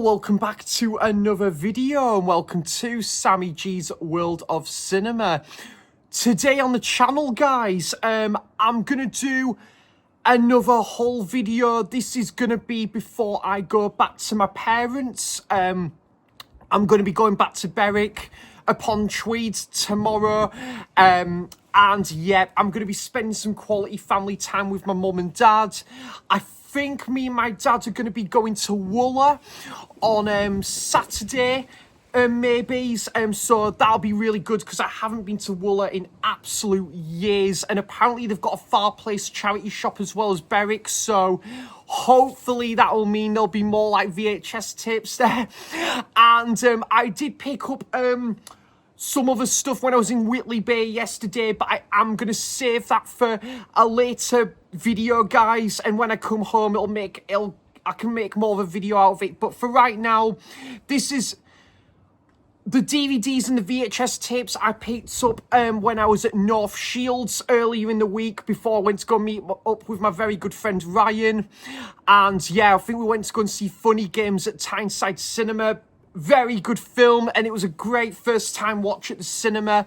welcome back to another video and welcome to Sammy G's World of Cinema. Today on the channel, guys, I'm gonna do another haul video. This is gonna be before I go back to my parents. I'm gonna be going back to Berwick upon Tweed tomorrow. And yeah, I'm gonna be spending some quality family time with my mum and dad. I think me and my dad are going to be going to Wooler on Saturday, maybe. So that'll be really good because I haven't been to Wooler in absolute years. And apparently they've got a Far Place charity shop as well as Berwick. So hopefully that'll mean there'll be more like VHS tapes there. And I did pick up some other stuff when I was in Whitley Bay yesterday, but I am going to save that for a later video, guys, and when I come home I can make more of a video out of it. But for right now, this is the DVDs and the VHS tapes I picked up when I was at North Shields earlier in the week before I went to go meet up with my very good friend Ryan. And yeah, I think we went to go and see Funny Games at Tyneside Cinema. Very good film, and it was a great first time watch at the cinema.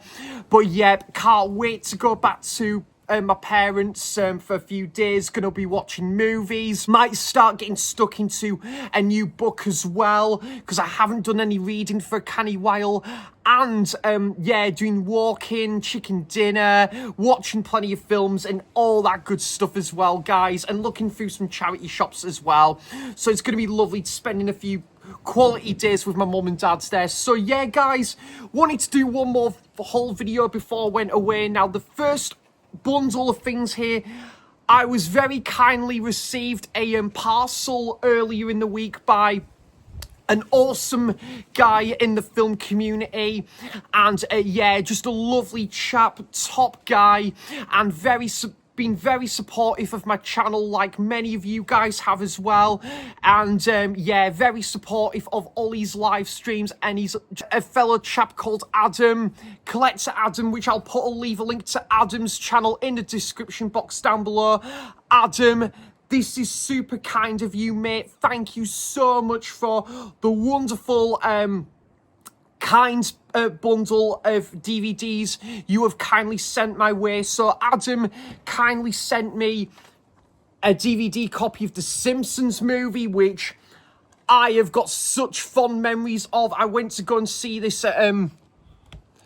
But yeah, can't wait to go back to my parents for a few days. Gonna be watching movies. Might start getting stuck into a new book as well, because I haven't done any reading for a canny while. And yeah, doing walking, chicken dinner, watching plenty of films and all that good stuff as well, guys. And looking through some charity shops as well. So it's gonna be lovely spending a few quality days with my mum and dad's there. So yeah, guys, wanted to do one more whole video before I went away. Now, the first bundle of things here, I was very kindly received a parcel earlier in the week by an awesome guy in the film community, and yeah, just a lovely chap, top guy, and been very supportive of my channel, like many of you guys have as well. And yeah, very supportive of Ollie's live streams. And he's a fellow chap called Adam, Collector Adam, which I'll leave a link to Adam's channel in the description box down below. Adam, this is super kind of you, mate. Thank you so much for the wonderful kind bundle of DVDs you have kindly sent my way. So Adam kindly sent me a DVD copy of the Simpsons movie, which I have got such fond memories of. I went to go and see this at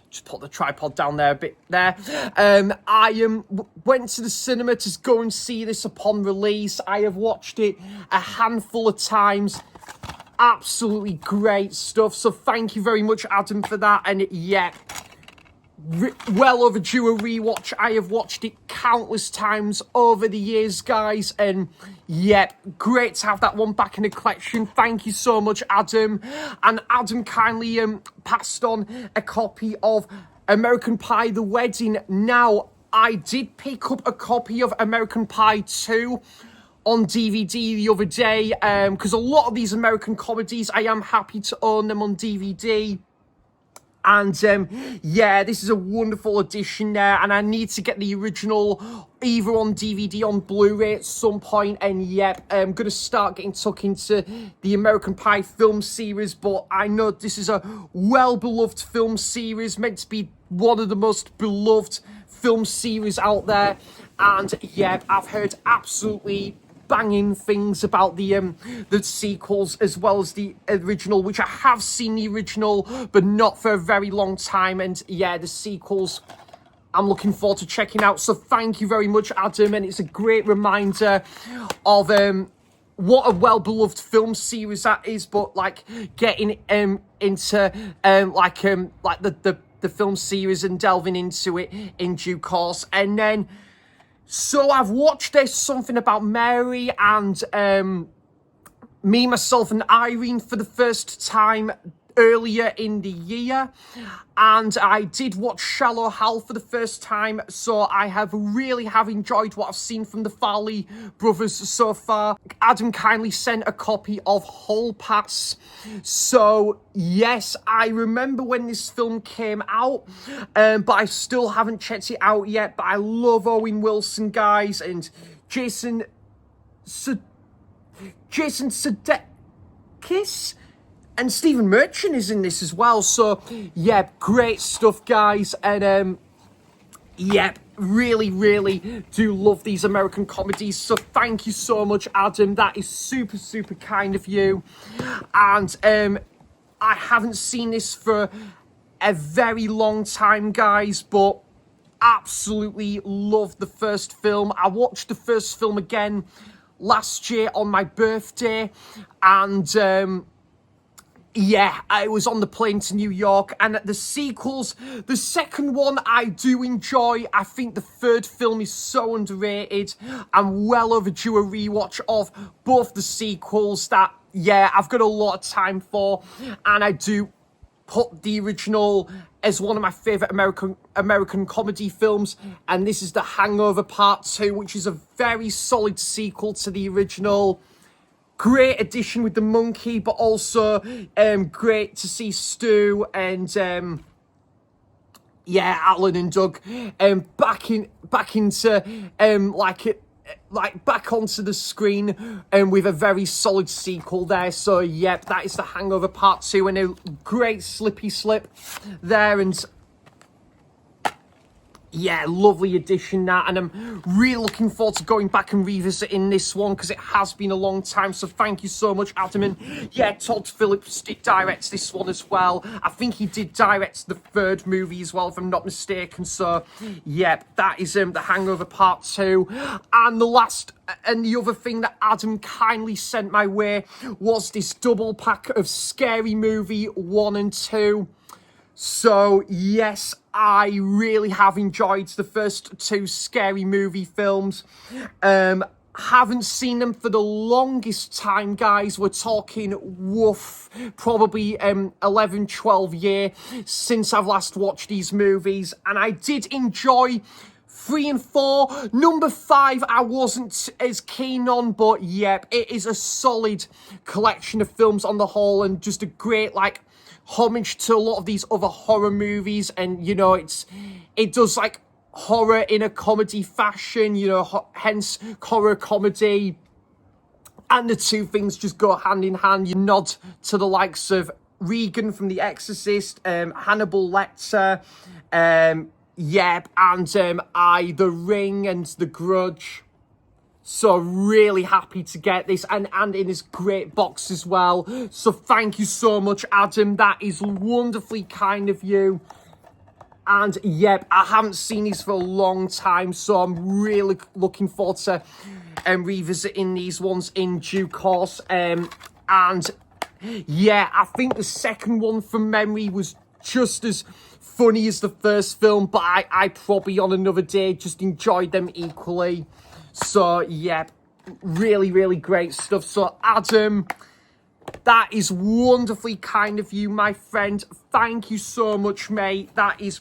just put the tripod down there a bit there. I went to the cinema to go and see this upon release. I have watched it a handful of times. Absolutely great stuff. So thank you very much, Adam, for that. And yeah, well overdue a rewatch. I have watched it countless times over the years, guys. And yeah, great to have that one back in the collection. Thank you so much, Adam. And Adam kindly passed on a copy of American Pie: The Wedding. Now, I did pick up a copy of American Pie 2 on DVD the other day, because a lot of these American comedies, I am happy to own them on DVD. And yeah, this is a wonderful edition there, and I need to get the original either on DVD on Blu-ray at some point. And yeah, I'm gonna start getting tucked into the American Pie film series. But I know this is a well-beloved film series, meant to be one of the most beloved film series out there. And yeah, I've heard absolutely banging things about the sequels as well as the original, which I have seen the original, but not for a very long time. And yeah, the sequels I'm looking forward to checking out. So thank you very much, Adam, and it's a great reminder of what a well-beloved film series that is. But like getting into like the film series and delving into it in due course. And then so I've watched There's Something About Mary and Me, Myself and Irene for the first time earlier in the year. And I did watch Shallow Hal for the first time. So I have enjoyed what I've seen from the Farley brothers so far. Adam kindly sent a copy of Hall Pass. So yes, I remember when this film came out, but I still haven't checked it out yet. But I love Owen Wilson, guys, and Jason Sudeikis And Stephen Merchant is in this as well. So, yeah, great stuff, guys. And, yeah, really, really do love these American comedies. So thank you so much, Adam. That is super, super kind of you. And I haven't seen this for a very long time, guys, but absolutely loved the first film. I watched the first film again last year on my birthday, and yeah, I was on the plane to New York, and the sequels, the second one I do enjoy. I think the third film is so underrated. I'm well overdue a rewatch of both the sequels that, yeah, I've got a lot of time for, and I do put the original as one of my favourite American comedy films, and this is The Hangover Part 2, which is a very solid sequel to the original. Great addition with the monkey, but also great to see Stu and yeah, Alan and Doug back into back onto the screen with a very solid sequel there. So yep, that is The Hangover Part 2, and a great slippy slip there, and yeah, lovely addition that, and I'm really looking forward to going back and revisiting this one because it has been a long time. So thank you so much, Adam. And yeah, Todd Phillips did direct this one as well. I think he did direct the third movie as well, if I'm not mistaken. So yeah, that is The Hangover Part 2. And the last and the other thing that Adam kindly sent my way was this double pack of Scary Movie 1 and 2. So, yes, I really have enjoyed the first two Scary Movie films. Haven't seen them for the longest time, guys. We're talking, woof, probably 11, 12 years since I've last watched these movies. And I did enjoy 3 and 4. Number 5, I wasn't as keen on, but yep, it is a solid collection of films on the whole, and just a great, like, homage to a lot of these other horror movies. And you know, it does like horror in a comedy fashion, you know, hence horror comedy, and the two things just go hand in hand. You nod to the likes of Regan from The Exorcist, Hannibal Lecter, yep, and The Ring and The Grudge. So really happy to get this, and in this great box as well. So thank you so much, Adam. That is wonderfully kind of you. And yep, I haven't seen these for a long time, so I'm really looking forward to revisiting these ones in due course. And yeah, I think the second one from memory was just as funny as the first film, but I probably on another day just enjoyed them equally. So, yeah, really, really great stuff. So, Adam, that is wonderfully kind of you, my friend. Thank you so much, mate. That is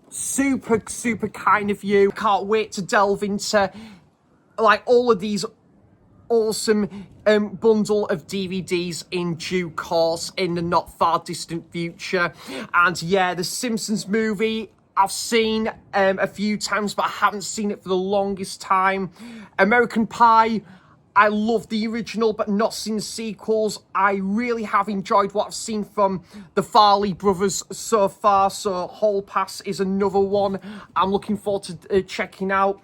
super, super kind of you. Can't wait to delve into, like, all of these awesome bundle of DVDs in due course in the not far distant future. And, yeah, the Simpsons movie I've seen a few times, but I haven't seen it for the longest time. American Pie, I love the original, but not seen the sequels. I really have enjoyed what I've seen from the Farley brothers so far. So Hall Pass is another one I'm looking forward to checking out.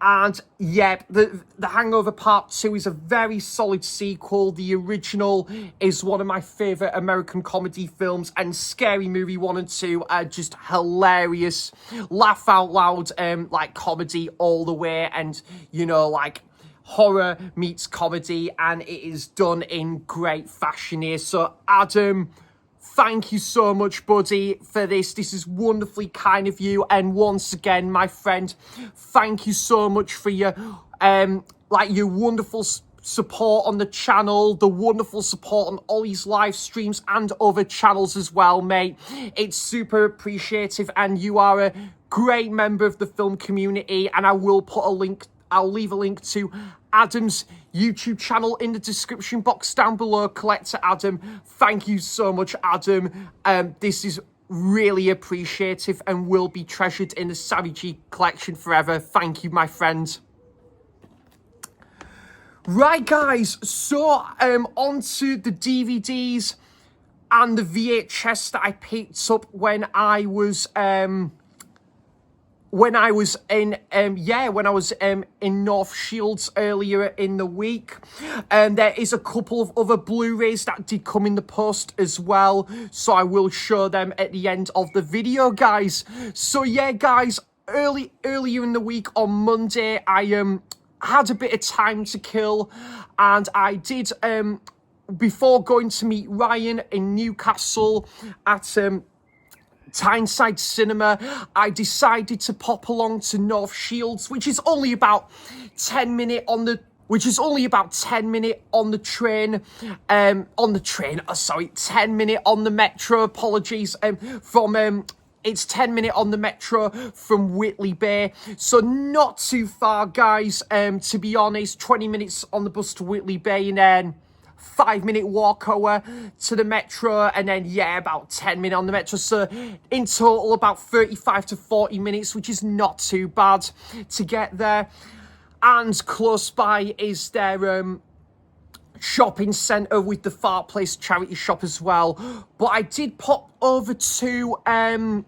And yeah, the Hangover Part 2 is a very solid sequel. The original is one of my favourite American comedy films, and Scary Movie 1 and 2 are just hilarious. Laugh out loud, like comedy all the way, and you know, like horror meets comedy, and it is done in great fashion here. So Adam, thank you so much, buddy, for this. This is wonderfully kind of you. And once again, my friend, thank you so much for your your wonderful support on the channel, the wonderful support on Ollie's live streams and other channels as well, mate. It's super appreciative, and you are a great member of the film community. And I will put a link, I'll leave a link to Adam's YouTube channel in the description box down below. Collector Adam, thank you so much, Adam. This is really appreciative and will be treasured in the Sammy G collection forever. Thank you, my friend. Right, guys, so on to the DVDs and the VHS that I picked up when I was in North Shields earlier in the week. There is a couple of other Blu-rays that did come in the post as well, so I will show them at the end of the video, guys. So yeah, guys, earlier in the week on Monday, I had a bit of time to kill, and I did before going to meet Ryan in Newcastle at Tyneside Cinema, I decided to pop along to North Shields, which is only about 10 minutes on the train, 10 minutes on the metro, apologies, it's 10 minutes on the metro from Whitley Bay, so not too far, guys, to be honest. 20 minutes on the bus to Whitley Bay, and then 5-minute walk over to the metro, and then, yeah, about 10 minutes on the metro. So in total, about 35 to 40 minutes, which is not too bad to get there. And close by is their shopping centre with the Far Place charity shop as well. But I did pop over to I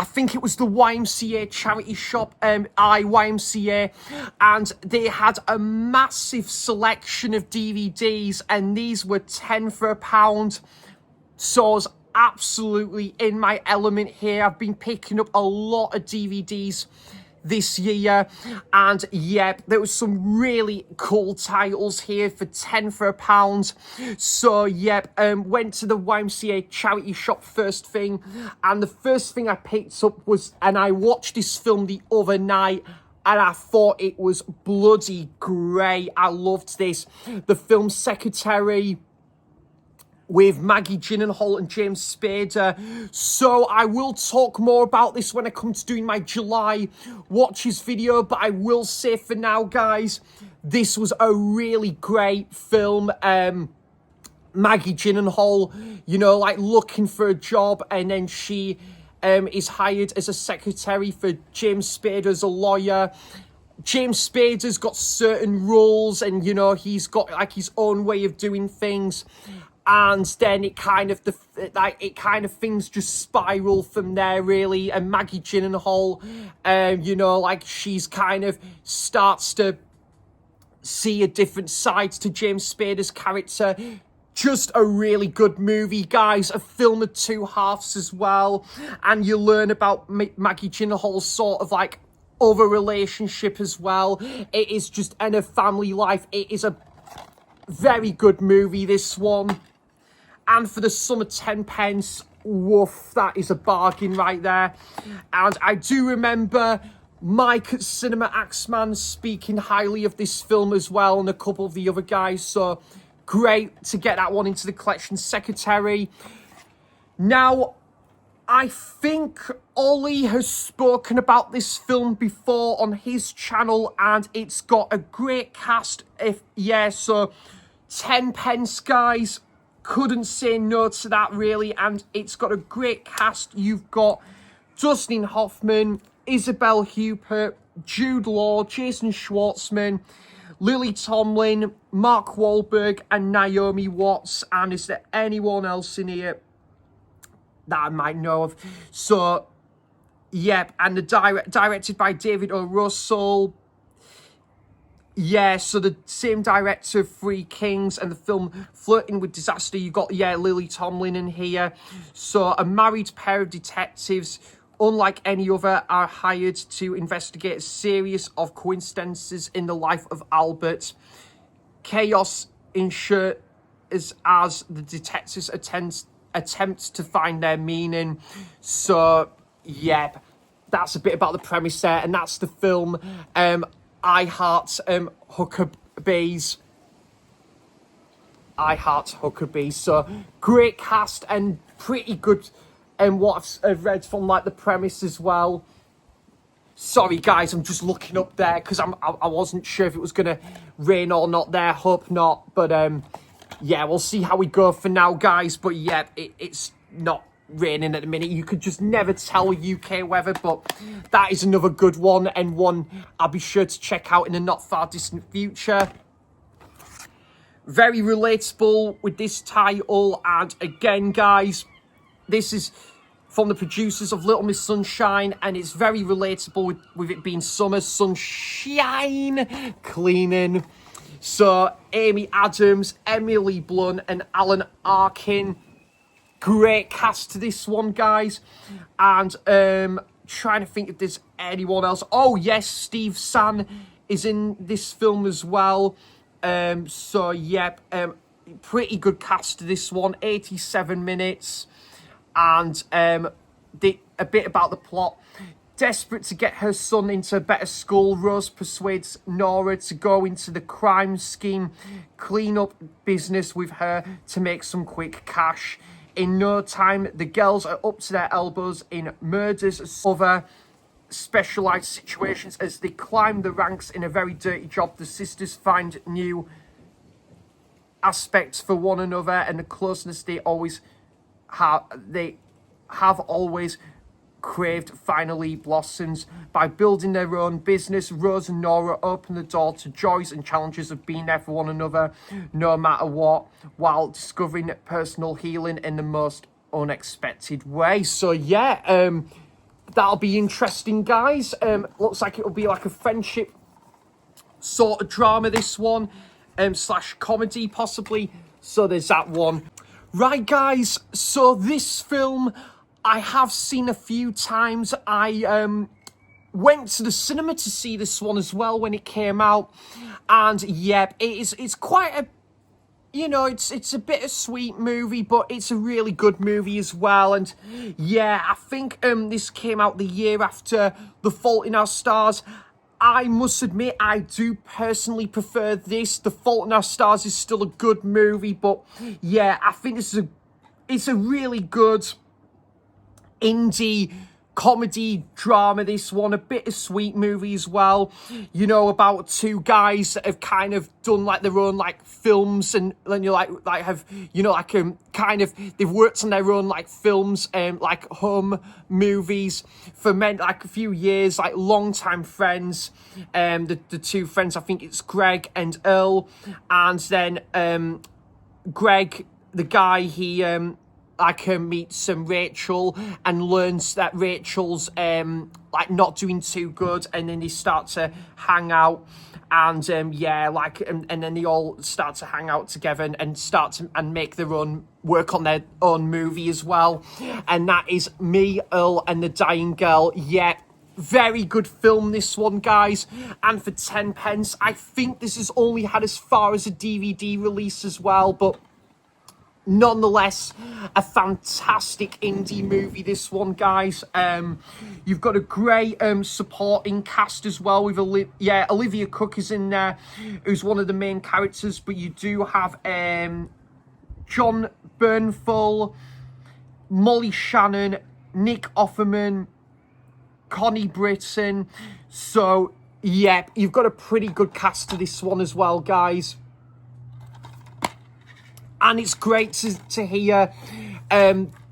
think it was the YMCA charity shop, YMCA, and they had a massive selection of DVDs, and these were 10 for £1. So I was absolutely in my element here. I've been picking up a lot of DVDs this year, and yep, there was some really cool titles here for 10 for £1. So yep, went to the YMCA charity shop first thing, and the first thing I picked up was, and I watched this film the other night, and I thought it was bloody great. I loved this. The film Secretary, with Maggie Gyllenhaal and James Spader. So I will talk more about this when I come to doing my July watches video, but I will say for now, guys, this was a really great film. Maggie Gyllenhaal, you know, like looking for a job, and then she is hired as a secretary for James Spader as a lawyer. James Spader's got certain roles, and, you know, he's got like his own way of doing things. And then it kind of things just spiral from there, really. And Maggie Gyllenhaal, you know, like she's kind of starts to see a different side to James Spader's character. Just a really good movie, guys. A film of two halves as well, and you learn about Maggie Gyllenhaal's sort of like other relationship as well. It is just, and her family life. It is a very good movie, this one. And for the sum of 10 pence, woof, that is a bargain right there. And I do remember Mike at Cinema Axeman speaking highly of this film as well, and a couple of the other guys. So great to get that one into the collection. Secretary. Now, I think Ollie has spoken about this film before on his channel, and it's got a great cast. So 10 pence, guys. Couldn't say no to that, really. And it's got a great cast. You've got Dustin Hoffman, Isabel Huppert, Jude Law, Jason Schwartzman, Lily Tomlin, Mark Wahlberg, and Naomi Watts. And is there anyone else in here that I might know of? So, yep. And the directed by David O. Russell. Yeah, so the same director of Three Kings and the film Flirting with Disaster. You got, yeah, Lily Tomlin in here. So a married pair of detectives, unlike any other, are hired to investigate a series of coincidences in the life of Albert. Chaos ensues as the detectives attempt to find their meaning. So, yeah, that's a bit about the premise there, and that's the film. I Heart Huckabees. I Heart Huckabees. So great cast and pretty good. And what I've read from like the premise as well. Sorry guys, I'm just looking up there because I wasn't sure if it was gonna rain or not there. Hope not. But yeah, we'll see how we go for now, guys. But yeah, it's not raining at the minute. You could just never tell UK weather, but that is another good one, and one I'll be sure to check out in the not far distant future. Very relatable with this title, and again, guys, this is from the producers of Little Miss Sunshine, and it's very relatable with it being summer, sunshine, cleaning. So, Amy Adams, Emily Blunt, and Alan Arkin. Great cast to this one, guys. And trying to think if there's anyone else. Oh, yes, Steve Zahn is in this film as well. So, yep, pretty good cast to this one. 87 minutes. And a bit about the plot. Desperate to get her son into a better school, Rose persuades Nora to go into the crime scheme, clean up business with her to make some quick cash. In no time, the girls are up to their elbows in murders and other specialised situations. As they climb the ranks in a very dirty job, the sisters find new aspects for one another, and the closeness they have always craved finally blossoms. By building their own business, Rose and Nora open the door to joys and challenges of being there for one another, no matter what, while discovering personal healing in the most unexpected way. So yeah, that'll be interesting, guys. Looks like it'll be like a friendship sort of drama, this one, slash comedy possibly. So there's that one. Right, guys, so this film I have seen a few times. I went to the cinema to see this one as well when it came out, and yep, it's quite a, you know, it's a bittersweet movie, but it's a really good movie as well. And yeah, I think this came out the year after The Fault in Our Stars. I must admit, I do personally prefer this. The Fault in Our Stars is still a good movie, but yeah, I think it's a really good indie comedy drama, this one. A bittersweet movie as well, you know, about two guys that have kind of done like their own like films, and then you like have, you know, like kind of, they've worked on their own like films, like home movies for like a few years, like long-time friends. The two friends, I think it's Greg and Earl, and then Greg, the guy, he meets Rachel and learns that Rachel's like not doing too good, and then they start to hang out, and yeah, like and then they all start to hang out together and start to make their own, work on their own movie as well, and that is Me, Earl and the Dying Girl. Yeah, very good film, this one, guys, and for 10 pence. I think this has only had as far as a DVD release as well, but nonetheless, a fantastic indie movie, this one, guys. You've got a great supporting cast as well, with Olivia Cooke is in there, who's one of the main characters, but you do have John Bernthal, Molly Shannon, Nick Offerman, Connie Britton. So yeah, you've got a pretty good cast to this one as well, guys. And it's great to hear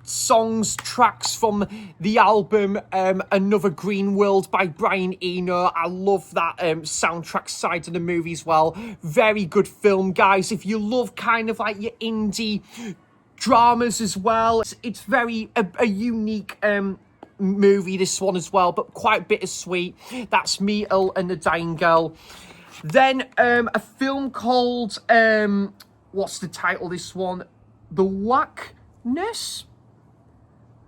songs, tracks from the album Another Green World by Brian Eno. I love that soundtrack side of the movie as well. Very good film, guys. If you love kind of like your indie dramas as well, it's very a unique movie, this one as well, but quite bittersweet. That's Me, Earl and the Dying Girl. Then a film called what's the title of this one? The Whackness.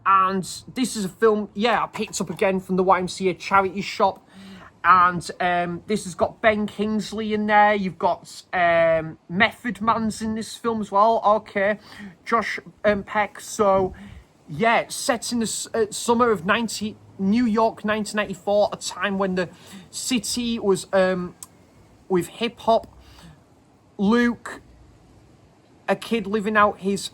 And this is a film, yeah, I picked up again from the YMCA charity shop. And this has got Ben Kingsley in there. You've got Method Man's in this film as well. Okay. Josh Peck. So, yeah, set in the summer of New York, 1994, a time when the city was with hip-hop. Luke, a kid living out his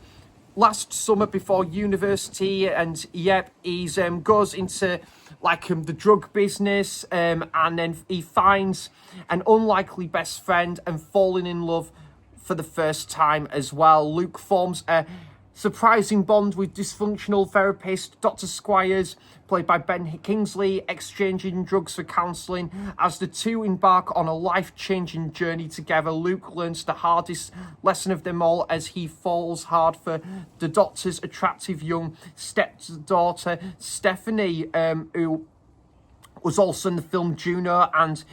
last summer before university, and yep, he's goes into like the drug business, and then he finds an unlikely best friend and falling in love for the first time as well. Luke forms a surprising bond with dysfunctional therapist Dr. Squires, played by Ben Kingsley, exchanging drugs for counselling. As the two embark on a life-changing journey together, Luke learns the hardest lesson of them all as he falls hard for the Doctor's attractive young stepdaughter, Stephanie, who was also in the film Juno, and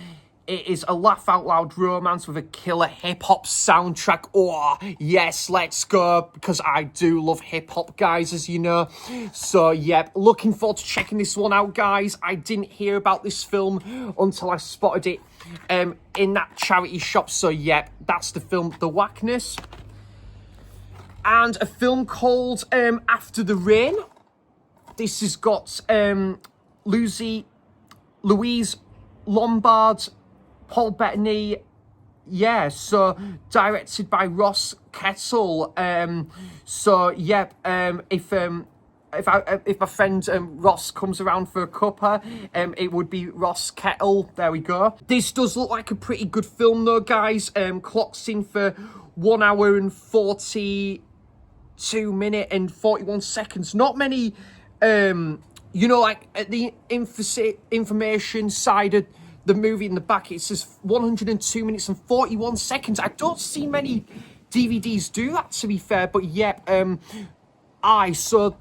it is a laugh-out-loud romance with a killer hip-hop soundtrack. Oh, yes, let's go, because I do love hip-hop, guys, as you know. So, yep, looking forward to checking this one out, guys. I didn't hear about this film until I spotted it in that charity shop. So, yep, that's the film, The Whackness. And a film called After the Rain. This has got Louise Lombard, Paul Bettany, yeah, so directed by Ross Kettle. If my friend Ross comes around for a cuppa, it would be Ross Kettle. There we go. This does look like a pretty good film though, guys. Clocks in for 1 hour and 42 minutes and 41 seconds. Not many, like at the information side of the movie in the back, it says 102 minutes and 41 seconds. I don't see many DVDs do that, to be fair, but yeah, so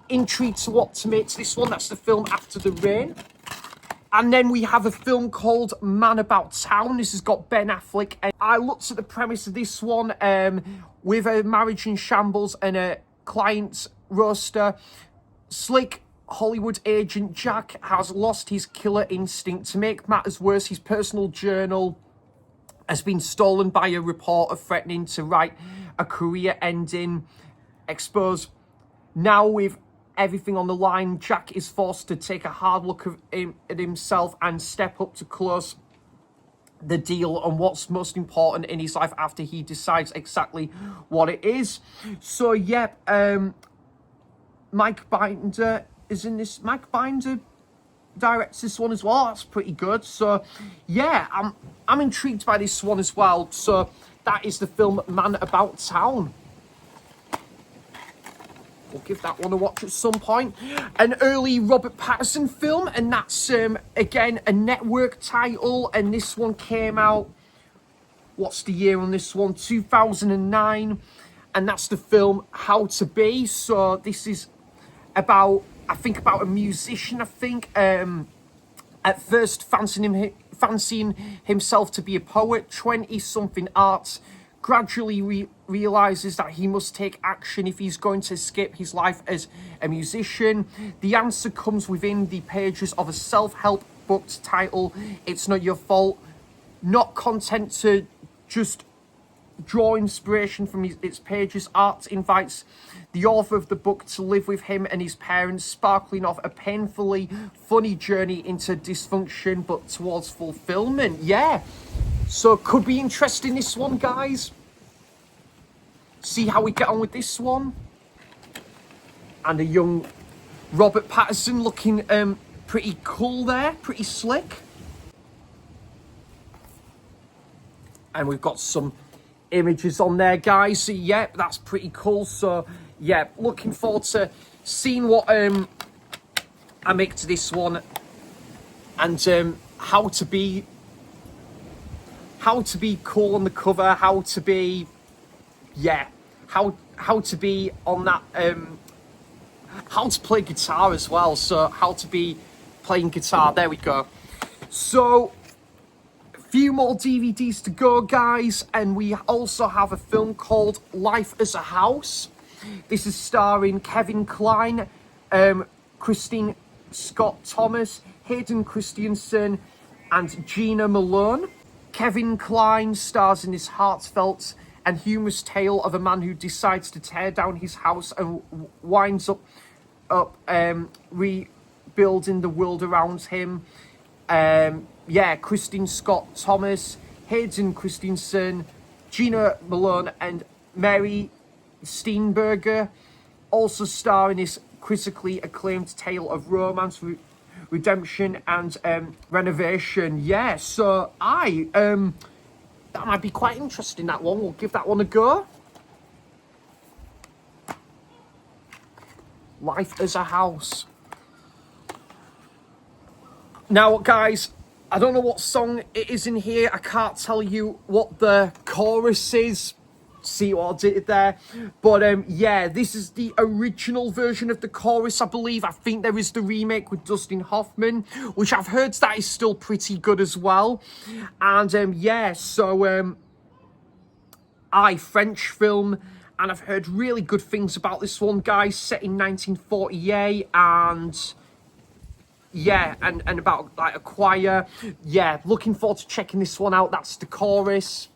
intrigued to what to make to this one. That's the film After the Rain. And then we have a film called Man About Town. This has got Ben Affleck. And I looked at the premise of this one, with a marriage in shambles and a client's roster. Slick Hollywood agent Jack has lost his killer instinct. To make matters worse, his personal journal has been stolen by a reporter threatening to write a career-ending expose. Now, with everything on the line, Jack is forced to take a hard look at himself and step up to close the deal on what's most important in his life after he decides exactly what it is. So, yep, Mike Binder is in this. Mike Binder directs this one as well. That's pretty good. So, yeah, I'm intrigued by this one as well. So, that is the film Man About Town. We'll give that one a watch at some point. An early Robert Pattinson film, and that's, again, a network title. And this one came out, what's the year on this one? 2009. And that's the film How to Be. So, this is about a musician, at first fancying himself to be a poet. 20-something arts gradually realizes that he must take action if he's going to escape his life as a musician. The answer comes within the pages of a self-help book titled It's Not Your Fault. Not content to just draw inspiration from its pages, Art invites the author of the book to live with him and his parents, sparkling off a painfully funny journey into dysfunction but towards fulfillment. Yeah, so could be interesting, this one, guys. See how we get on with this one. And a young Robert Pattinson looking pretty cool there, pretty slick. And we've got some images on there, guys. So, yeah, that's pretty cool. So, yeah, looking forward to seeing what I make to this one, and how to be cool on the cover, how to be on that, how to play guitar as well. So, how to be playing guitar. There we go. So, few more DVDs to go, guys, and we also have a film called Life as a House. This is starring Kevin Kline, Christine Scott Thomas, Hayden Christensen, and Gina Malone. Kevin Kline stars in this heartfelt and humorous tale of a man who decides to tear down his house and winds up rebuilding the world around him. Christine Scott Thomas, Hayden Christensen, Gina Malone, and Mary Steenburgen also star in this critically acclaimed tale of romance, redemption, and renovation. Yeah, so that might be quite interesting, that one. We'll give that one a go. Life as a House. Now, guys, I don't know what song it is in here. I can't tell you what the chorus is. See what I did there? But yeah, this is the original version of the chorus, I believe. I think there is the remake with Dustin Hoffman, which I've heard that is still pretty good as well. And yeah, so French film, and I've heard really good things about this one, guys. Set in 1948, and yeah, and about like a choir. Yeah, looking forward to checking this one out. That's the chorus.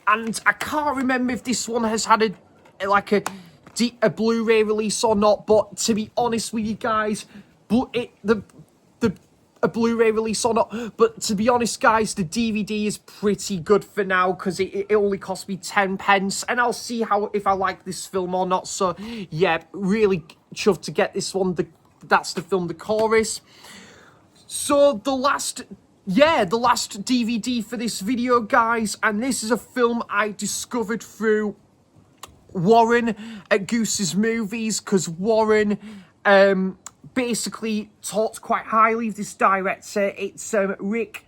And I can't remember if this one has had a Blu-ray release or not, but to be honest with you guys, a Blu-ray release or not, but to be honest, guys, the DVD is pretty good for now, because it only cost me 10 pence, and I'll see if I like this film or not. So yeah, really chuffed to get this one. That's the film, The Chorus. So the last DVD for this video, guys, and this is a film I discovered through Warren at Goose's Movies, because Warren basically talked quite highly of this director. It's Rick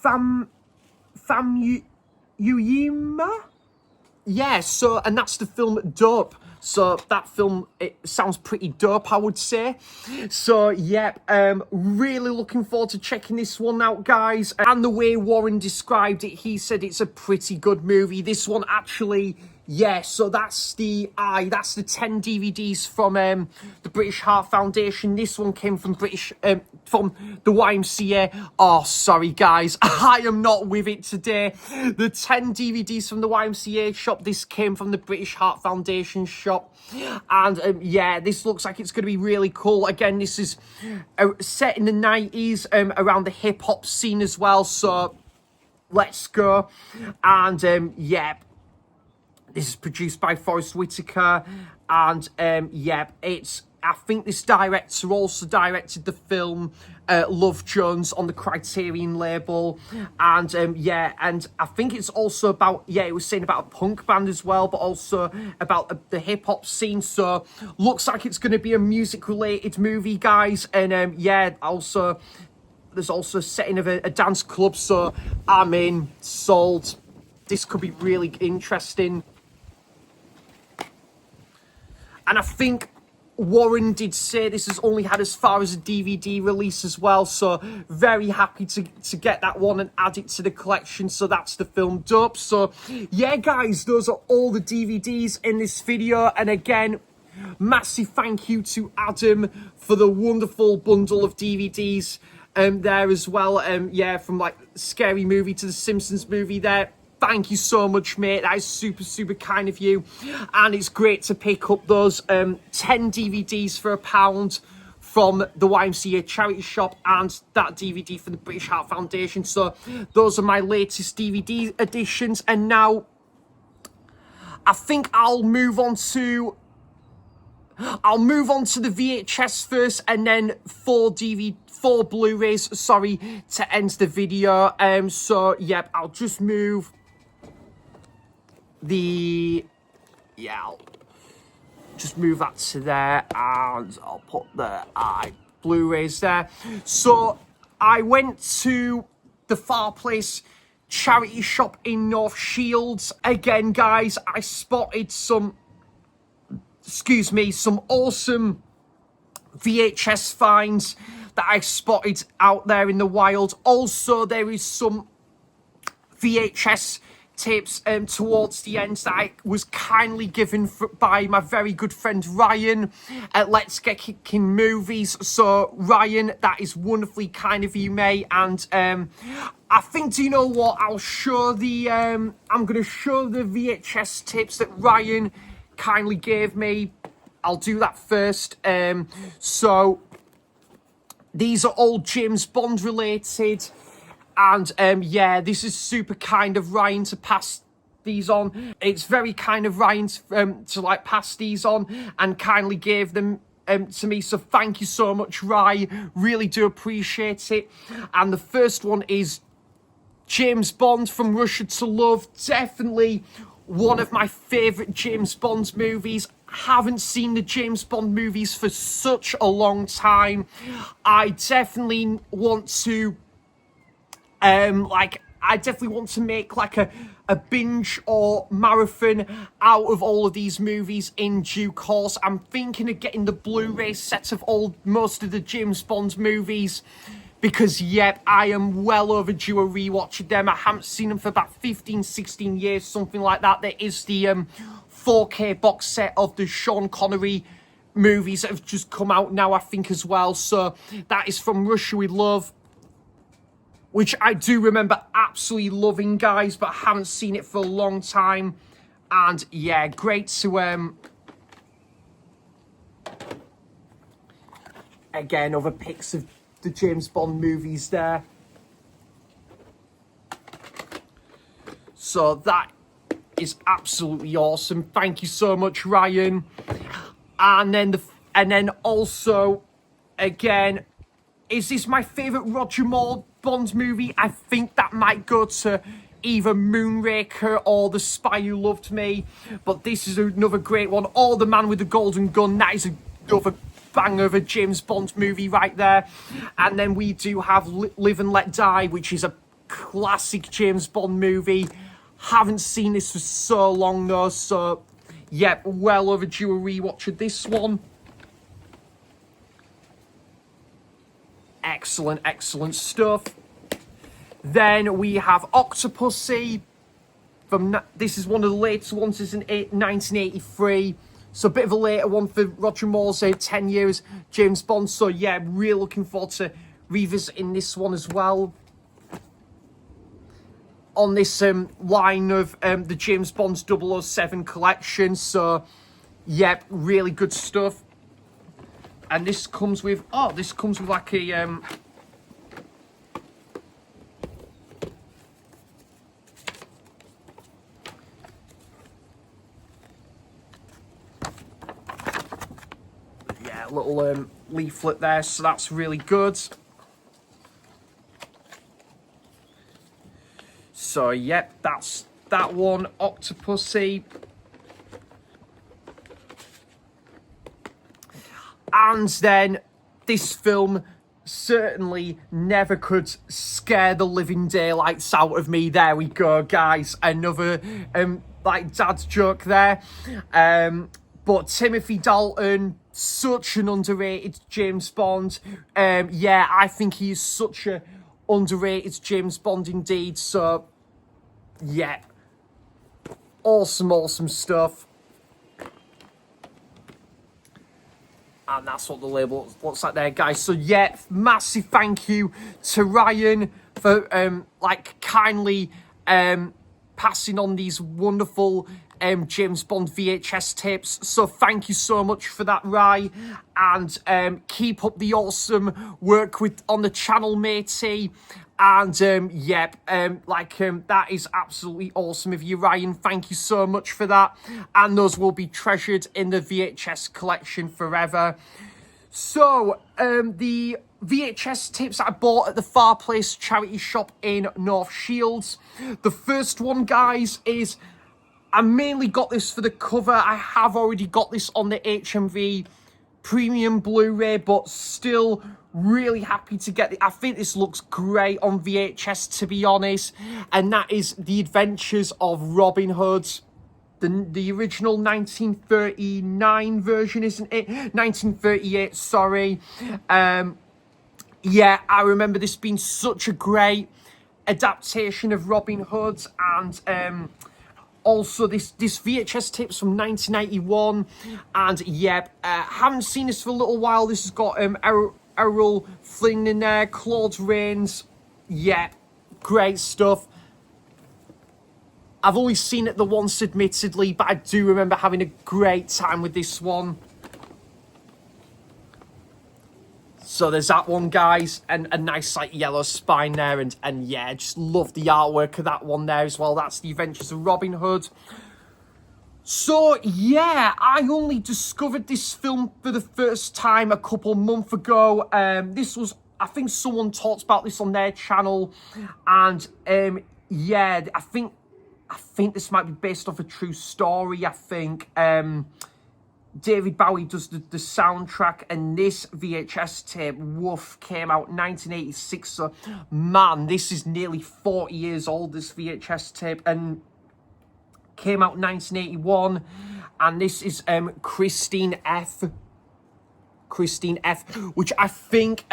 Famuyiwa? Yeah, so, and that's the film Dope. So that film, it sounds pretty dope, I would say. So yeah, really looking forward to checking this one out, guys. And the way Warren described it, he said it's a pretty good movie. This one actually, yeah, so that's the 10 DVDs from the British Heart Foundation. This one came from from the YMCA. Oh, sorry, guys, I am not with it today. The 10 DVDs from the YMCA shop, this came from the British Heart Foundation shop. And yeah, this looks like it's going to be really cool. Again, this is set in the 90s, around the hip-hop scene as well. So let's go. And yeah, this is produced by Forrest Whitaker, and yeah, I think this director also directed the film Love Jones on the Criterion label, and yeah, and I think it's also about, yeah, it was saying about a punk band as well, but also about the hip hop scene. So looks like it's going to be a music related movie, guys, and yeah, also there's also a setting of a dance club. So I'm in, sold. This could be really interesting. And I think Warren did say this has only had as far as a DVD release as well. So very happy to get that one and add it to the collection. So that's the film Dope. So yeah, guys, those are all the DVDs in this video. And again, massive thank you to Adam for the wonderful bundle of DVDs there as well. Yeah, from like Scary Movie to the Simpsons movie there. Thank you so much, mate. That is super, super kind of you. And it's great to pick up those 10 DVDs for £1 from the YMCA charity shop, and that DVD from the British Heart Foundation. So those are my latest DVD editions. And now I think I'll move on to the VHS first, and then four Blu-rays, sorry, to end the video. So yep, I'll just move I'll just move that to there, and I'll put the Blu-rays there. So I went to the Far Place charity shop in North Shields. Again, guys, I spotted some awesome VHS finds that I spotted out there in the wild. Also, there is some VHS tapes towards the end that I was kindly given by my very good friend Ryan at Let's Get Kicking Movies. So Ryan, that is wonderfully kind of you, mate. And I think, do you know what, I'll show the I'm gonna show the VHS tapes that Ryan kindly gave me. I'll do that first. So these are all James Bond related. And yeah, this is super kind of Ryan to pass these on. It's very kind of Ryan to like pass these on, and kindly gave them to me. So thank you so much, Ryan. Really do appreciate it. And the first one is James Bond, From Russia to Love. Definitely one of my favourite James Bond movies. Haven't seen the James Bond movies for such a long time. I definitely want to I definitely want to make like a binge or marathon out of all of these movies in due course. I'm thinking of getting the Blu-ray set of most of the James Bond movies, because yep, I am well overdue a rewatch of them. I haven't seen them for about 15, 16 years, something like that. There is the 4K box set of the Sean Connery movies that have just come out now, I think, as well. So that is From Russia With Love, which I do remember absolutely loving, guys, but I haven't seen it for a long time. And yeah, great to again, other pics of the James Bond movies there. So that is absolutely awesome. Thank you so much, Ryan. And then also, again, is this my favourite Roger Moore Bond movie? I think that might go to either Moonraker or The Spy Who Loved Me, but this is another great one. Or The Man with the Golden Gun, that is another banger of a James Bond movie right there. And then we do have Live and Let Die, which is a classic James Bond movie. Haven't seen this for so long though, so yep, well overdue a rewatch of this one. Excellent, excellent stuff. Then we have Octopussy. This is one of the later ones, it's in 1983. So a bit of a later one for Roger Moore's 10 years James Bond. So yeah, really looking forward to revisiting this one as well. On this line of the James Bond's 007 collection. So yeah, really good stuff. And this comes with, like a, yeah, a little leaflet there, so that's really good. So, yep, that's that one, Octopussy. And then this film certainly never could scare the living daylights out of me. There we go, guys. Another like dad's joke there. But Timothy Dalton, such an underrated James Bond. Yeah, I think he is such a underrated James Bond indeed. So yeah, awesome, awesome stuff. And that's what the label looks like there, guys. So yeah, massive thank you to Ryan for like kindly passing on these wonderful James Bond VHS tapes. So thank you so much for that, Rye. And keep up the awesome work on the channel, matey. And yep, that is absolutely awesome of you, Ryan. Thank you so much for that. And those will be treasured in the VHS collection forever. So the VHS tapes that I bought at the Far Place charity shop in North Shields. The first one, guys, is I mainly got this for the cover. I have already got this on the HMV Premium Blu-ray, but still really happy to get it. I think this looks great on VHS, to be honest. And that is The Adventures of Robin Hood. The original 1939 version, isn't it? 1938, sorry. Yeah, I remember this being such a great adaptation of Robin Hood. And also this VHS tapes from 1991. And yeah, haven't seen this for a little while. This has got Errol Flynn in there, Claude Rains. Yeah, great stuff. I've only seen it the once, admittedly, but I do remember having a great time with this one. So there's that one, guys, and a nice like yellow spine there, and yeah, just love the artwork of that one there as well. That's The Adventures of Robin Hood. So yeah, I only discovered this film for the first time a couple months ago. This was, I think someone talked about this on their channel, and yeah, I think I think this might be based off a true story. I think David Bowie does the soundtrack, and this VHS tape, woof, came out 1986. So, man, this is nearly 40 years old, this VHS tape, and came out 1981. And this is Christine F., which I think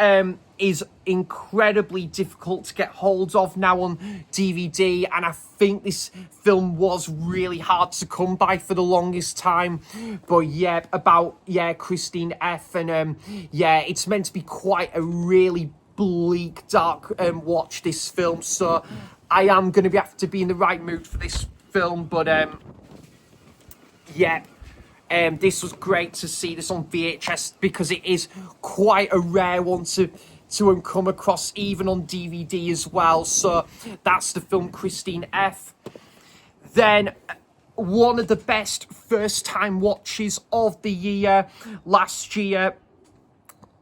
is incredibly difficult to get hold of now on DVD, and I think this film was really hard to come by for the longest time. But yeah, Christine F., and yeah, it's meant to be quite a really bleak, dark watch, this film, so I am going to have to be in the right mood for this film. But yeah, this was great to see this on VHS, because it is quite a rare one to come across, even on DVD as well. So that's the film Christine F. Then one of the best first time watches of the year last year.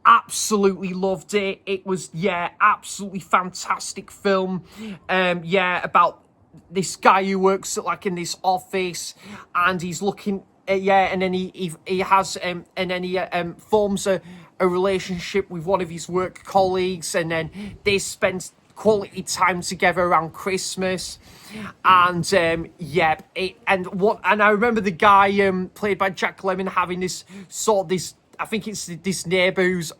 Absolutely loved it. It was, yeah, absolutely fantastic film. About this guy who works at, like, in this office, and he's looking, and then he has and then he forms a relationship with one of his work colleagues, and then they spend quality time together around Christmas. And and I remember the guy played by Jack Lemmon having this I think it's this neighbour who's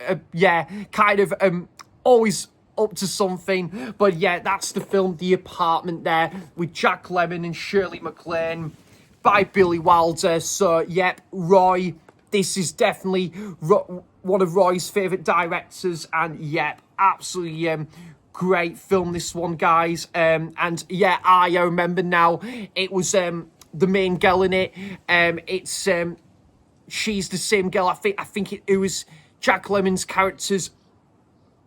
kind of always up to something. But yeah, that's the film The Apartment there, with Jack Lemmon and Shirley MacLaine, by Billy Wilder. So yep, Roy, this is definitely one of Roy's favourite directors, and yep, absolutely great film, this one, guys. And yeah, I remember now, it was the main girl in it. It's she's the same girl, I think it was Jack Lemmon's character's,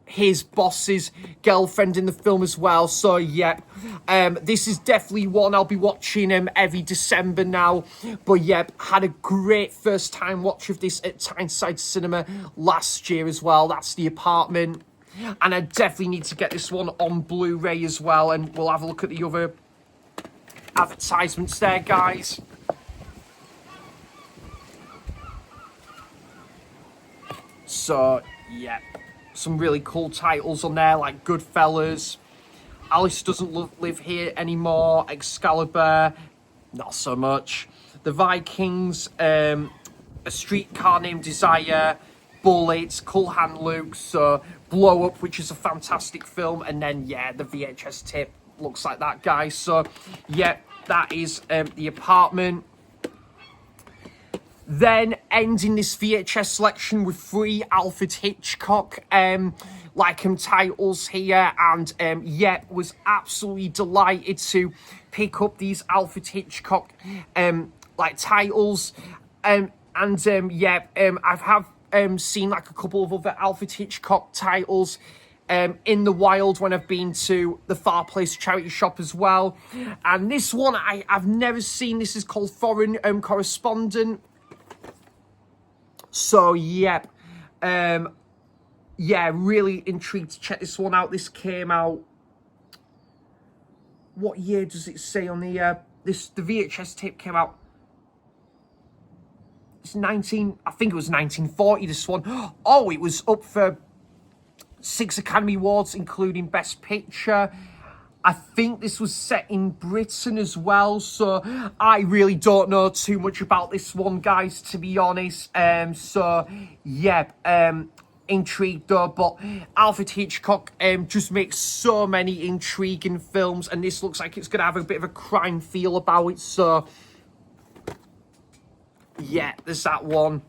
his boss's girlfriend in the film as well. So yep, this is definitely one I'll be watching every December now. But yep, had a great first time watch of this at Tyneside Cinema last year as well. That's The Apartment, and I definitely need to get this one on Blu-ray as well, and we'll have a look at the other advertisements there, guys. So yeah, some really cool titles on there, like Goodfellas, Alice Doesn't Live Here Anymore, Excalibur, not so much, The Vikings, A Streetcar Named Desire, Bullets, Cool Hand Luke, so Blow Up, which is a fantastic film, and then yeah, the VHS tape looks like that, guys. So yeah, that is The Apartment. Then ending this VHS selection with 3 Alfred Hitchcock titles here, and was absolutely delighted to pick up these Alfred Hitchcock titles, I've seen like a couple of other Alfred Hitchcock titles in the wild when I've been to the Far Place charity shop as well, and this one I've never seen. This is called Foreign Correspondent. So, yep, really intrigued to check this one out. This came out, what year does it say on the, the VHS tape came out, it's I think it was 1940, this one. Oh, it was up for 6 Academy Awards, including Best Picture. I think this was set in Britain as well, so I really don't know too much about this one, guys, to be honest. Intrigued though, but Alfred Hitchcock just makes so many intriguing films, and this looks like it's going to have a bit of a crime feel about it, so yeah, there's that one.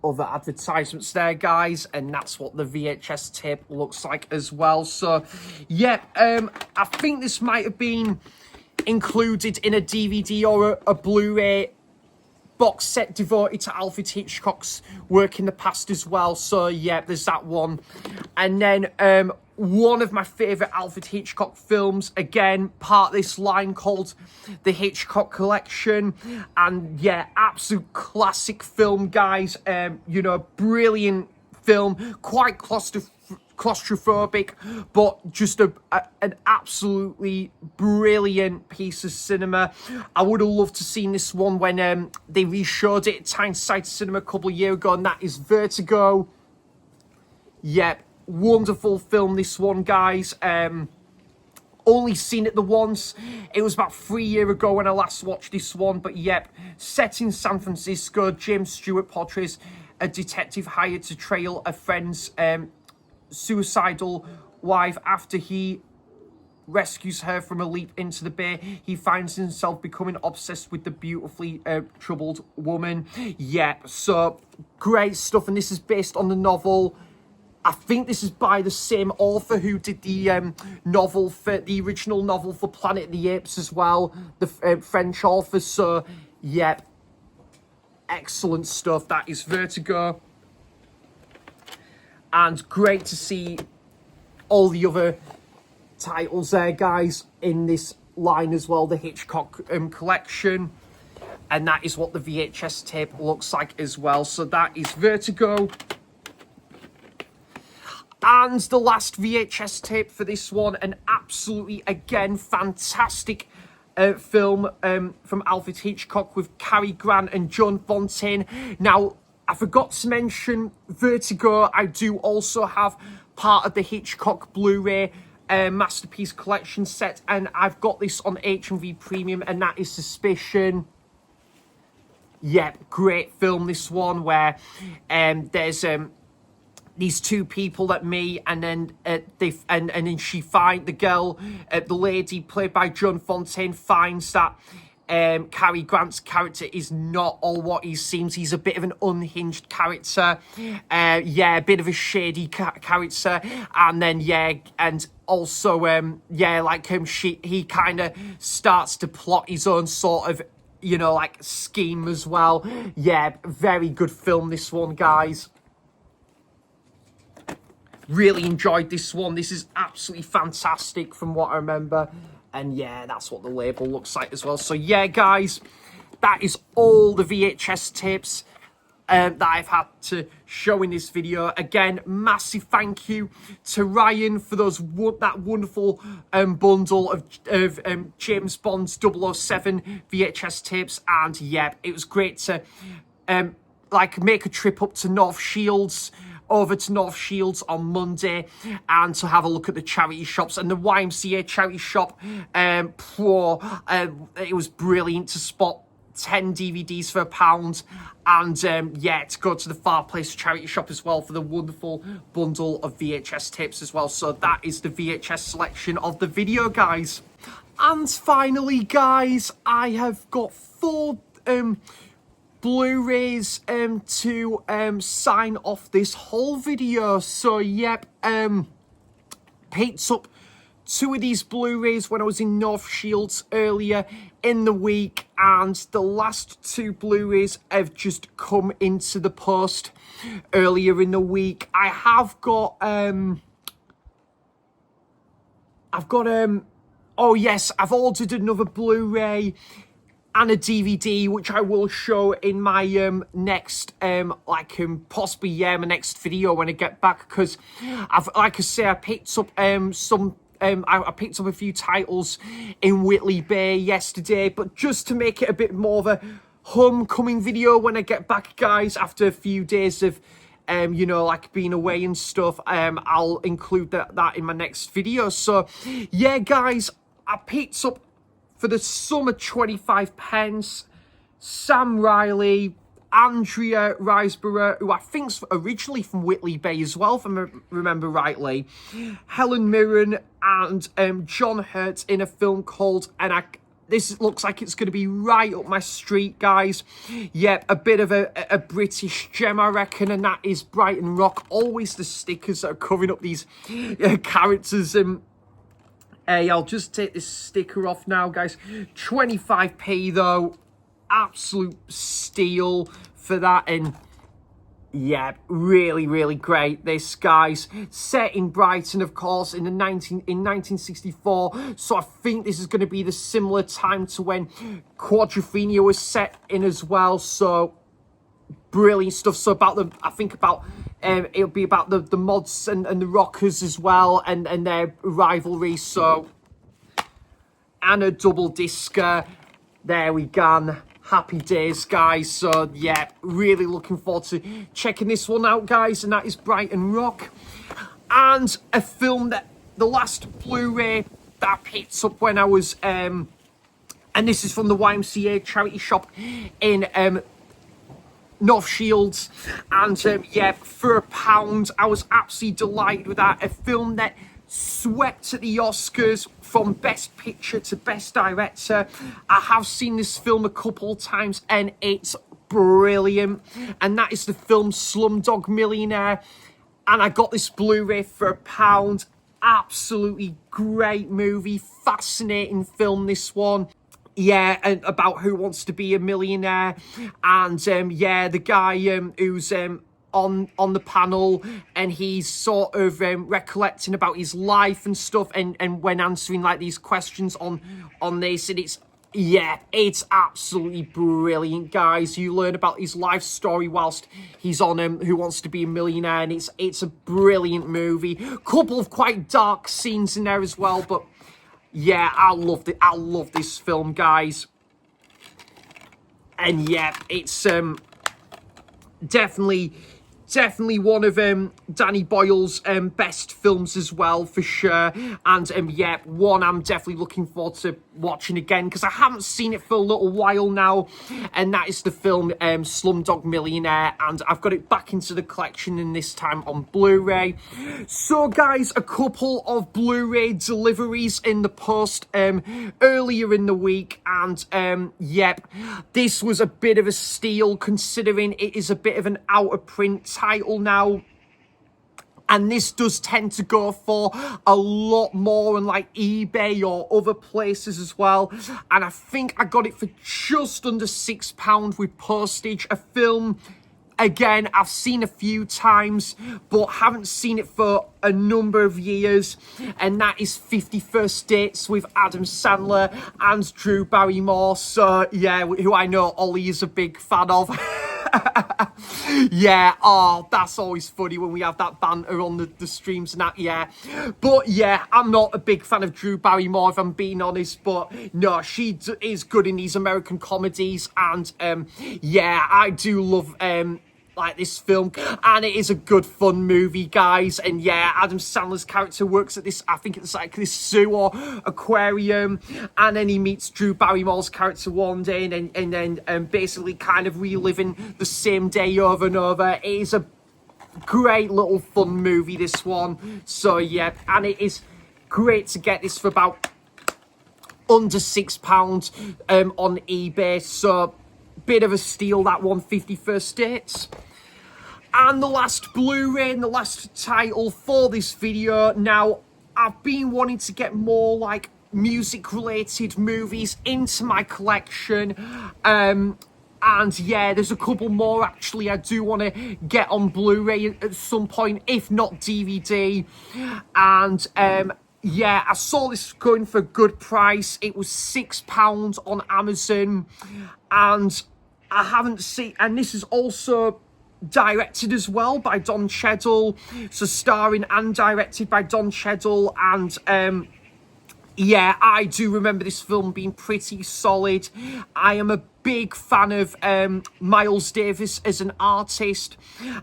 Other advertisements there, guys, and that's what the VHS tape looks like as well. So yeah, I think this might have been included in a DVD or a Blu-ray box set devoted to Alfred Hitchcock's work in the past as well. So yeah, there's that one. And then one of my favourite Alfred Hitchcock films, again, part of this line called The Hitchcock Collection. And yeah, absolute classic film, guys. Brilliant film, quite claustrophobic, but just an absolutely brilliant piece of cinema. I would have loved to seen this one when they re-showed it at Tyneside Cinema a couple of years ago, and that is Vertigo. Yep, wonderful film, this one, guys. Only seen it the once. It was about 3 years ago when I last watched this one, but yep, set in San Francisco, James Stewart portrays a detective hired to trail a friend's suicidal wife. After he rescues her from a leap into the bay, he finds himself becoming obsessed with the beautifully troubled woman. Yep, so great stuff, and this is based on the novel. I think this is by the same author who did the novel for the original novel for Planet of the Apes as well, the French author. So, yep, excellent stuff. That is Vertigo. And great to see all the other titles there, guys, in this line as well, the Hitchcock collection. And that is what the VHS tape looks like as well. So that is Vertigo. And the last VHS tape for this one, an absolutely, again, fantastic film from Alfred Hitchcock with Cary Grant and Joan Fontaine. Now, I forgot to mention Vertigo. I do also have part of the Hitchcock Blu-ray Masterpiece Collection set, and I've got this on HMV Premium, and that is Suspicion. Yep, great film, this one, where there's these two people that meet, and then and then she find the girl, the lady played by Joan Fontaine, finds that Cary Grant's character is not all what he seems. He's a bit of an unhinged character, yeah, a bit of a shady character, and then yeah, and also yeah, like he kind of starts to plot his own sort of, you know, like scheme as well. Yeah, very good film, this one, guys. Really enjoyed this one. This is absolutely fantastic from what I remember. And yeah, that's what the label looks like as well. So yeah, guys, that is all the VHS tapes that I've had to show in this video. Again, massive thank you to Ryan for that wonderful bundle of James Bond's 007 VHS tapes. And yeah, it was great to like make a trip up to North Shields, over to North Shields on Monday, and to have a look at the charity shops. And the YMCA charity shop, it was brilliant to spot 10 DVDs for £1, and yeah, to go to the Far Place charity shop as well for the wonderful bundle of VHS tapes as well. So that is the VHS selection of the video, guys. And finally, guys, I have got 4 Blu-rays to sign off this whole video. So yep, picked up 2 of these Blu-rays when I was in North Shields earlier in the week, and the last 2 Blu-rays have just come into the post earlier in the week. I have got oh yes, I've ordered another Blu-ray and a DVD, which I will show in my next possibly my next video when I get back, because like I say, I picked up I picked up a few titles in Whitley Bay yesterday, but just to make it a bit more of a homecoming video when I get back, guys, after a few days of you know, like being away and stuff, I'll include that in my next video. So yeah, guys, I picked up for the sum of 25 pence, Sam Riley, Andrea Riseborough, who I think's originally from Whitley Bay as well, if I remember rightly, Helen Mirren, and John Hurt in a film called, this looks like it's going to be right up my street, guys. Yep, a bit of a British gem, I reckon, and that is Brighton Rock. Always the stickers that are covering up these characters. Hey, I'll just take this sticker off now, guys. 25p though, absolute steal for that. And yeah, really, really great, this, guys. Set in Brighton, of course, in 1964. So I think this is going to be the similar time to when Quadrophenia was set in as well. So brilliant stuff. So about the, I think about, it'll be about the mods and the rockers as well, and their rivalry. So, and a double discer. There we go. Happy days, guys. So yeah, really looking forward to checking this one out, guys. And that is Brighton Rock. And a film that the last Blu-ray that I picked up when I was and this is from the YMCA charity shop in North Shields, and yeah, for £1 I was absolutely delighted with that. A film that swept at the Oscars from Best Picture to Best Director. I have seen this film a couple of times and it's brilliant, and that is the film Slumdog Millionaire. And I got this Blu-ray for £1. Absolutely great movie, fascinating film, this one. Yeah, and about who wants to be a millionaire. And yeah, the guy who's on the panel, and he's sort of recollecting about his life and stuff, and when answering like these questions on this, and it's, yeah, it's absolutely brilliant, guys. You learn about his life story whilst he's on Who Wants to Be a Millionaire, and it's a brilliant movie. Couple of quite dark scenes in there as well, but yeah, I love this film, guys. And yeah, it's definitely one of Danny Boyle's best films as well, for sure. And yeah, one I'm definitely looking forward to watching again, because I haven't seen it for a little while now, and that is the film Slumdog Millionaire, and I've got it back into the collection, and this time on Blu-ray. So guys, a couple of Blu-ray deliveries in the post earlier in the week, and yep, this was a bit of a steal considering it is a bit of an out of print title now, and this does tend to go for a lot more on like eBay or other places as well. And I think I got it for just under £6 with postage. A film, again, I've seen a few times, but haven't seen it for a number of years, and that is 50 First Dates with Adam Sandler and Drew Barrymore. So yeah, who I know Ollie is a big fan of. Yeah, oh, that's always funny when we have that banter on the streams and that, yeah. But yeah, I'm not a big fan of Drew Barrymore, if I'm being honest, but no, she is good in these American comedies, and yeah, I do love like this film, and it is a good fun movie, guys. And yeah, Adam Sandler's character works at this, I think it's like this zoo or aquarium, and then he meets Drew Barrymore's character one day, and then basically kind of reliving the same day over and over. It is a great little fun movie, this one. So yeah, and it is great to get this for about under £6 on eBay. So bit of a steal, that one, 50 First Dates. And the last Blu-ray and the last title for this video. Now, I've been wanting to get more like music related movies into my collection, and yeah, there's a couple more actually I do want to get on Blu-ray at some point, if not DVD. And yeah, I saw this going for a good price. It was £6 on Amazon, and I haven't seen, and this is also directed as well by Don Cheadle, so starring and directed by Don Cheadle. And yeah, I do remember this film being pretty solid. I am a big fan of Miles Davis as an artist,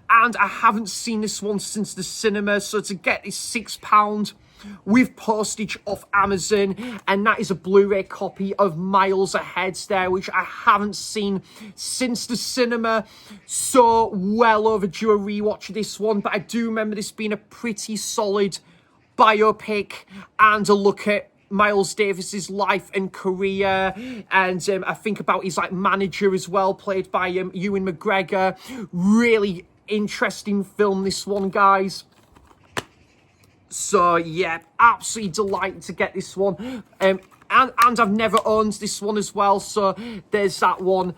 and I haven't seen this one since the cinema, so to get this £6 with postage off Amazon, and that is a Blu-ray copy of Miles Ahead there, which I haven't seen since the cinema, so well overdue a rewatch of this one. But I do remember this being a pretty solid biopic and a look at Miles Davis's life and career, and I think about his like manager as well, played by Ewan McGregor. Really interesting film, this one, guys. So yeah, absolutely delighted to get this one, and I've never owned this one as well, so there's that one.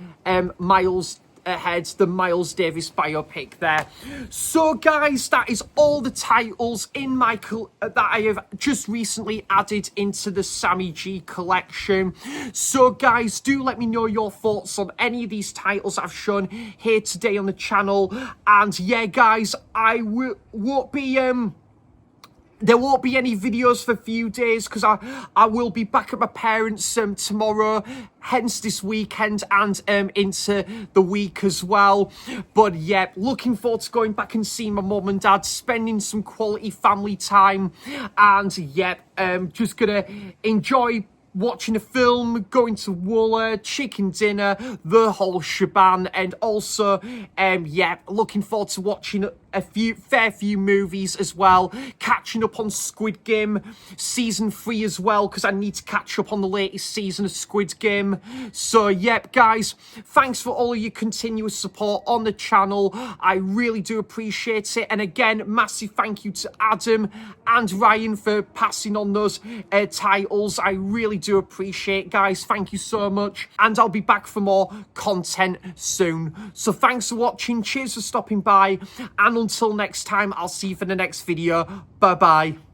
Miles ahead, the Miles Davis biopic there. So guys, that is all the titles in my that I have just recently added into the Sammy G collection. So guys, do let me know your thoughts on any of these titles I've shown here today on the channel. And yeah guys, I won't be there won't be any videos for a few days because I will be back at my parents' tomorrow, hence this weekend and into the week as well. But yeah, looking forward to going back and seeing my mum and dad, spending some quality family time, and yeah, just gonna enjoy watching a film, going to Wooler, chicken dinner, the whole shebang, and also, yeah, looking forward to watching a fair few movies as well, catching up on Squid Game season 3 as well, because I need to catch up on the latest season of Squid Game. So yep guys, thanks for all of your continuous support on the channel. I really do appreciate it, and again, massive thank you to Adam and Ryan for passing on those titles. I really do appreciate it, guys. Thank you so much, and I'll be back for more content soon. So thanks for watching, cheers for stopping by, and until next time, I'll see you for the next video. Bye bye.